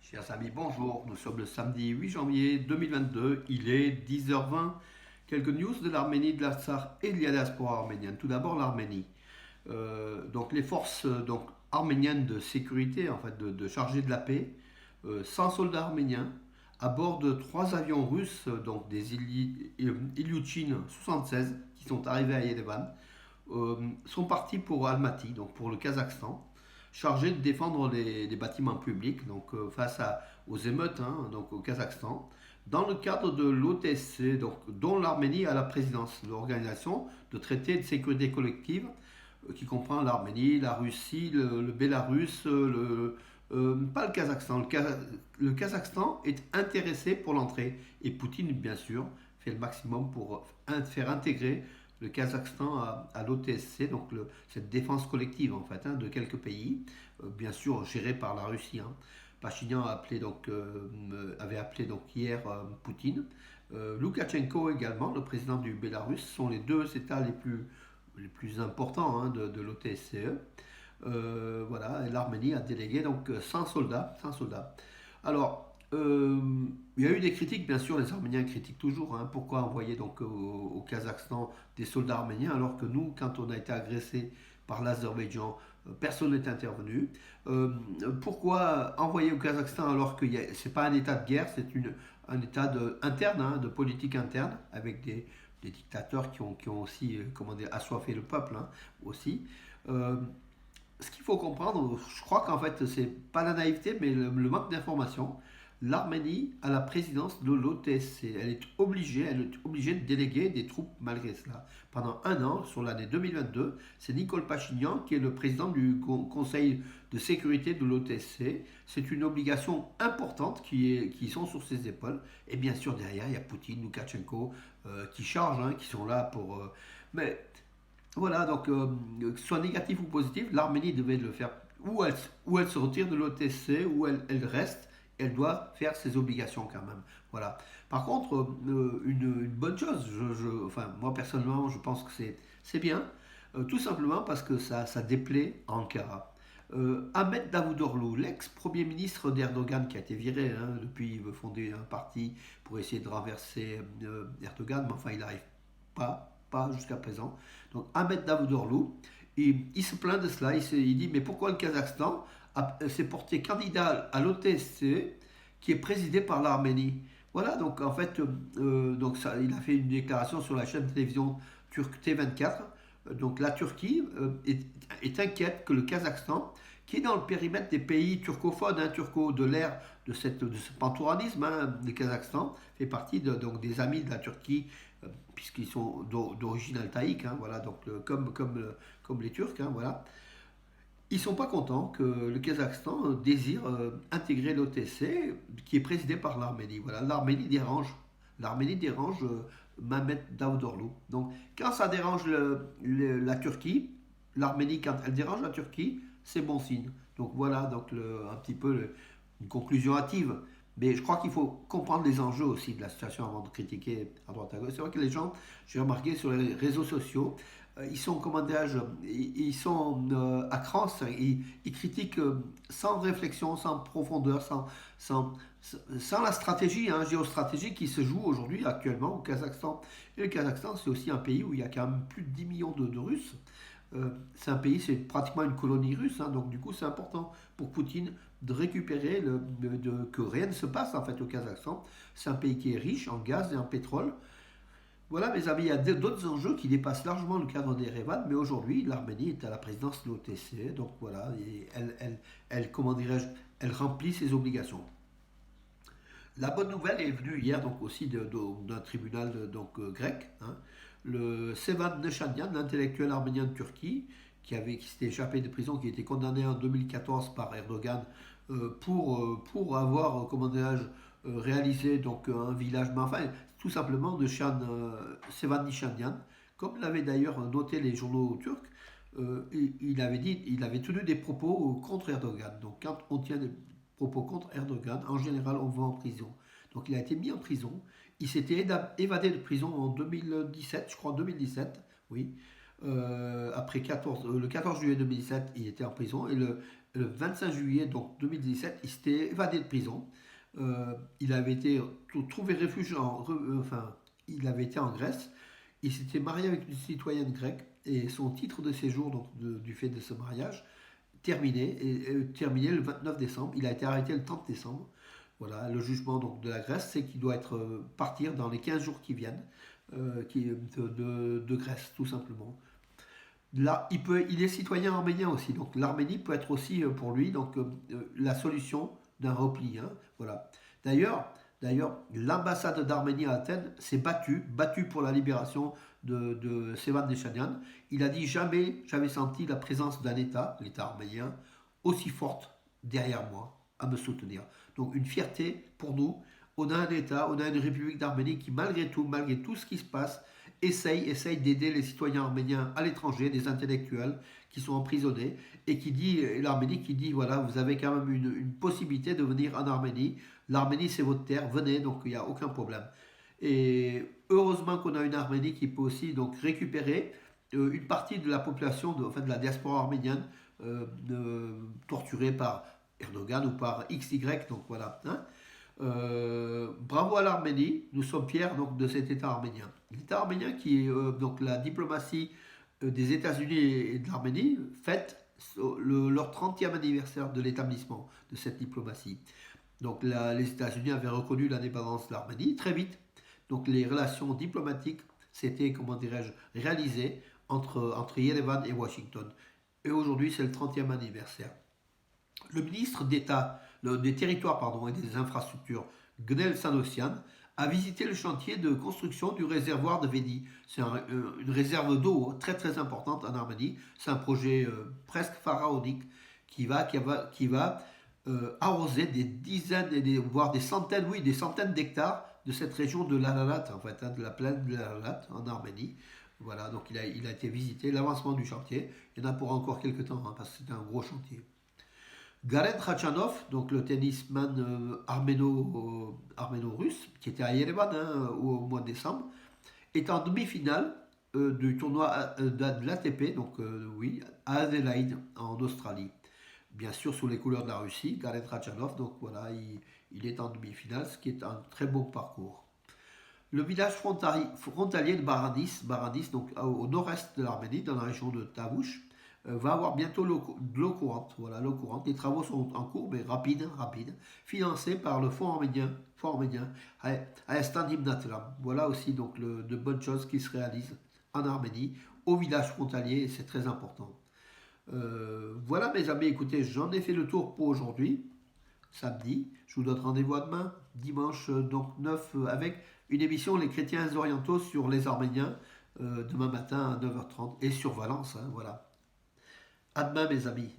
Chers amis, bonjour. Nous sommes le samedi 8 janvier 2022. Il est 10h20. Quelques news de l'Arménie, de l'Artsakh et de la diaspora arménienne. Tout d'abord, l'Arménie. Donc, les forces arméniennes de sécurité, en fait, de chargés de la paix, 100 soldats arméniens à bord de trois avions russes, donc des Ilyushin 76, qui sont arrivés à Yerevan, sont partis pour Almaty, donc pour le Kazakhstan, chargés de défendre les bâtiments publics donc, aux émeutes donc au Kazakhstan, dans le cadre de l'OTSC, donc, dont l'Arménie a la présidence, l'organisation de traité de sécurité collective qui comprend l'Arménie, la Russie, le Bélarus, pas le Kazakhstan. Le Kazakhstan est intéressé pour l'entrée et Poutine, bien sûr, fait le maximum pour faire intégrer le Kazakhstan à l'OTSC, donc cette défense collective en fait de quelques pays, bien sûr gérée par la Russie. Pachinian avait appelé donc hier Poutine. Loukachenko également, le président du Bélarus, sont les deux États les plus importants de l'OTSCE. Voilà, et l'Arménie a délégué donc 100 soldats. 100 soldats. Alors, il y a eu des critiques, bien sûr, les Arméniens critiquent toujours. Pourquoi envoyer donc au Kazakhstan des soldats arméniens alors que nous, quand on a été agressé par l'Azerbaïdjan, personne n'est intervenu. Pourquoi envoyer au Kazakhstan alors que ce n'est pas un état de guerre, c'est un état interne, de politique interne, avec des dictateurs qui ont aussi assoiffé le peuple aussi. Euh, Ce qu'il faut comprendre, je crois qu'en fait, c'est pas la naïveté, mais le manque d'information. L'Arménie a la présidence de l'OTSC. Elle est obligée de déléguer des troupes malgré cela. Pendant un an, sur l'année 2022, c'est Nicole Pachinian qui est le président du Conseil de sécurité de l'OTSC. C'est une obligation importante qui sont sur ses épaules. Et bien sûr, derrière, il y a Poutine, Loukachenko qui chargent, qui sont là pour. Mais voilà, donc que ce soit négatif ou positif, l'Arménie devait le faire. Ou elle se retire de l'OTC, ou elle reste, elle doit faire ses obligations quand même. Voilà. Par contre, une bonne chose, enfin, moi personnellement, je pense que c'est bien, tout simplement parce que ça déplaît à Ankara. Ahmet Davutoğlu, l'ex-premier ministre d'Erdogan, qui a été viré, depuis il veut fonder un parti pour essayer de renverser Erdogan, mais enfin il n'arrive pas jusqu'à présent. Donc Ahmet Davutoğlu, il se plaint de cela, il dit mais pourquoi le Kazakhstan s'est porté candidat à l'OTSC qui est présidé par l'Arménie. Voilà, donc en fait, il a fait une déclaration sur la chaîne de télévision turque T24. Donc la Turquie est inquiète que le Kazakhstan, qui est dans le périmètre des pays turcophones, de l'ère de ce pantouranisme, le Kazakhstan fait partie donc des amis de la Turquie, puisqu'ils sont d'origine altaïque, voilà, donc comme les Turcs, voilà. Ils ne sont pas contents que le Kazakhstan désire intégrer l'OTC, qui est présidé par l'Arménie. Voilà, L'Arménie dérange Mehmet Davutoğlu. Donc, quand ça dérange la Turquie, l'Arménie, quand elle dérange la Turquie, c'est bon signe. Donc voilà, donc un petit peu une conclusion hâtive. Mais je crois qu'il faut comprendre les enjeux aussi de la situation avant de critiquer à droite à gauche. C'est vrai que les gens, j'ai remarqué sur les réseaux sociaux, ils sont, comment dirais-je, ils sont à cran, ils critiquent sans réflexion, sans profondeur, sans, sans la stratégie géostratégique qui se joue aujourd'hui actuellement au Kazakhstan. Et le Kazakhstan, c'est aussi un pays où il y a quand même plus de 10 millions de Russes. C'est un pays, c'est pratiquement une colonie russe, donc du coup c'est important pour Poutine de récupérer, que rien ne se passe en fait au Kazakhstan. C'est un pays qui est riche en gaz et en pétrole. Voilà mes amis, il y a d'autres enjeux qui dépassent largement le cadre des Revan, mais aujourd'hui l'Arménie est à la présidence de l'OTC, donc voilà, et comment dirais-je, elle remplit ses obligations. La bonne nouvelle est venue hier donc aussi d'un tribunal grec, le Sevan Neshanyan, l'intellectuel arménien de Turquie, qui s'était échappé de prison, qui a été condamné en 2014 par Erdogan pour avoir, comment dirais-je, réalisé donc un village, mais enfin tout simplement de Sevan Nishanyan, comme l'avaient d'ailleurs noté les journaux turcs. Il avait tenu des propos contre Erdogan. Donc quand on tient des propos contre Erdogan, en général on va en prison. Donc il a été mis en prison. Il s'était évadé de prison en 2017, je crois en 2017, oui. Après le 14 juillet 2017, il était en prison et Le 25 juillet donc 2017, il s'était évadé de prison. Il avait été trouvé refuge enfin, il avait été en Grèce. Il s'était marié avec une citoyenne grecque et son titre de séjour donc du fait de ce mariage terminé le 29 décembre. Il a été arrêté le 30 décembre. Voilà, le jugement donc, de la Grèce, c'est qu'il doit partir dans les 15 jours qui viennent de Grèce, tout simplement. Là, il est citoyen arménien aussi, donc l'Arménie peut être aussi pour lui donc, la solution d'un repli. Hein, voilà. D'ailleurs, l'ambassade d'Arménie à Athènes s'est battue pour la libération de Sevan Deschanian. Il a dit jamais j'avais senti la présence d'un État, l'État arménien, aussi forte derrière moi à me soutenir. Donc une fierté pour nous. On a un État, on a une République d'Arménie qui malgré tout ce qui se passe, essaye d'aider les citoyens arméniens à l'étranger, des intellectuels qui sont emprisonnés, et l'Arménie qui dit voilà, vous avez quand même une possibilité de venir en Arménie. L'Arménie c'est votre terre, venez, donc il n'y a aucun problème. Et heureusement qu'on a une Arménie qui peut aussi donc récupérer une partie de la population, de la diaspora arménienne, torturée par Erdogan ou par XY, donc voilà. Hein. Bravo à l'Arménie, nous sommes fiers donc, de cet État arménien. L'État arménien qui est donc la diplomatie des États-Unis et de l'Arménie fête leur 30e anniversaire de l'établissement de cette diplomatie. Donc les États-Unis avaient reconnu l'indépendance de l'Arménie très vite. Donc les relations diplomatiques s'étaient, comment dirais-je, réalisées entre Yerevan et Washington. Et aujourd'hui, c'est le 30e anniversaire. Le ministre d'État des territoires et des infrastructures, Gnel Sanossian, a visité le chantier de construction du réservoir de Veni. C'est une réserve d'eau très très importante en Arménie. C'est un projet presque pharaonique qui va arroser des dizaines, voire des centaines, oui, des centaines d'hectares de cette région de l'Ararat, en fait, hein, de la plaine de l'Ararat en Arménie. Voilà, donc il a été visité, l'avancement du chantier. Il y en a pour encore quelques temps, hein, parce que c'est un gros chantier. Garen Khachanov, donc le tennisman arméno-russe, qui était à Yerevan hein, au mois de décembre, est en demi-finale du tournoi de l'ATP, donc oui, à Adelaide, en Australie. Bien sûr, sous les couleurs de la Russie, Garen Khachanov, donc voilà, il est en demi-finale, ce qui est un très bon parcours. Le village frontalier de Baradis donc au nord-est de l'Arménie, dans la région de Tavouche, va avoir bientôt de l'eau courante. Voilà, l'eau courante. Les travaux sont en cours, mais rapides, financés par le fonds arménien Ayastan Himnatram. Voilà aussi donc de bonnes choses qui se réalisent en Arménie, au village frontalier, et c'est très important. Voilà mes amis, écoutez, j'en ai fait le tour pour aujourd'hui, samedi. Je vous donne rendez-vous à demain, dimanche donc 9, avec une émission Les chrétiens orientaux sur les Arméniens, demain matin à 9h30, et sur Valence, hein, voilà. À demain mes amis.